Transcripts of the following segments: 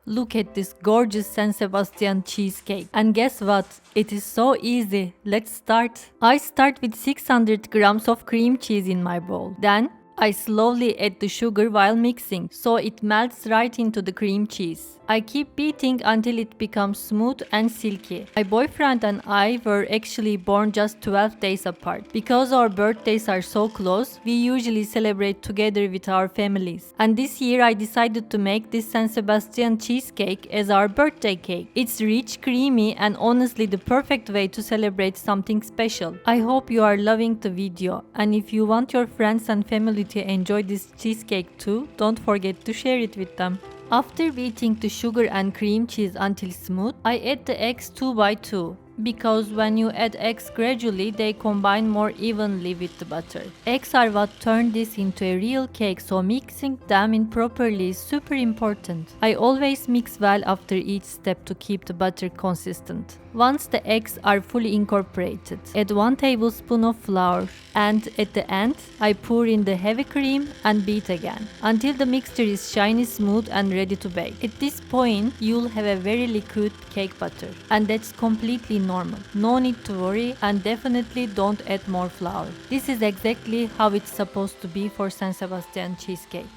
Look at this gorgeous San Sebastián cheesecake. And guess what? It is so easy. Let's start. I start with 600 grams of cream cheese in my bowl. Then I slowly add the sugar while mixing, so it melts right into the cream cheese. I keep beating until it becomes smooth and silky. My boyfriend and I were actually born just 12 days apart. Because our birthdays are so close, we usually celebrate together with our families. And this year I decided to make this San Sebastian cheesecake as our birthday cake. It's rich, creamy, and honestly the perfect way to celebrate something special. I hope you are loving the video, and if you want your friends and family to enjoy this cheesecake too, don't forget to share it with them. After beating the sugar and cream cheese until smooth, I add the eggs 2 by 2. Because when you add eggs gradually, they combine more evenly with the butter. Eggs are what turn this into a real cake, so mixing them in properly is super important. I always mix well after each step to keep the butter consistent. Once the eggs are fully incorporated, add 1 tablespoon of flour, and at the end, I pour in the heavy cream and beat again until the mixture is shiny smooth and ready to bake. At this point, you'll have a very liquid cake batter, and that's completely normal. No need to worry, and definitely don't add more flour. This is exactly how it's supposed to be for San Sebastián cheesecake.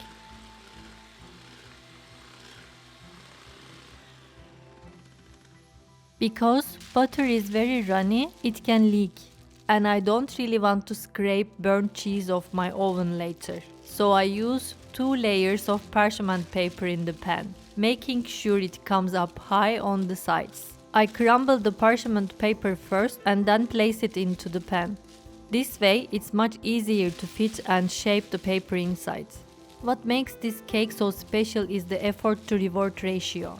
Because butter is very runny, it can leak, and I don't really want to scrape burnt cheese off my oven later. So I use 2 layers of parchment paper in the pan, making sure it comes up high on the sides. I crumble the parchment paper first and then place it into the pan. This way it's much easier to fit and shape the paper inside. What makes this cake so special is the effort to reward ratio.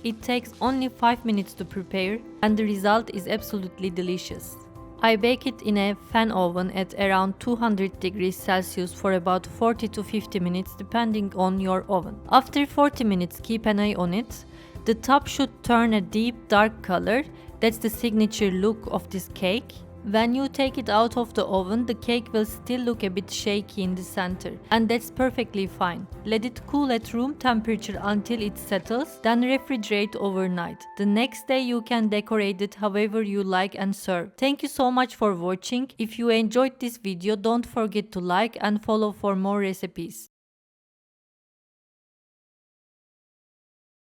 It takes only 5 minutes to prepare, and the result is absolutely delicious. I bake it in a fan oven at around 200 degrees Celsius for about 40 to 50 minutes depending on your oven. After 40 minutes, keep an eye on it. The top should turn a deep dark color. That's the signature look of this cake. When you take it out of the oven, the cake will still look a bit shaky in the center, and that's perfectly fine. Let it cool at room temperature until it settles, then refrigerate overnight. The next day you can decorate it however you like and serve. Thank you so much for watching. If you enjoyed this video, don't forget to like and follow for more recipes.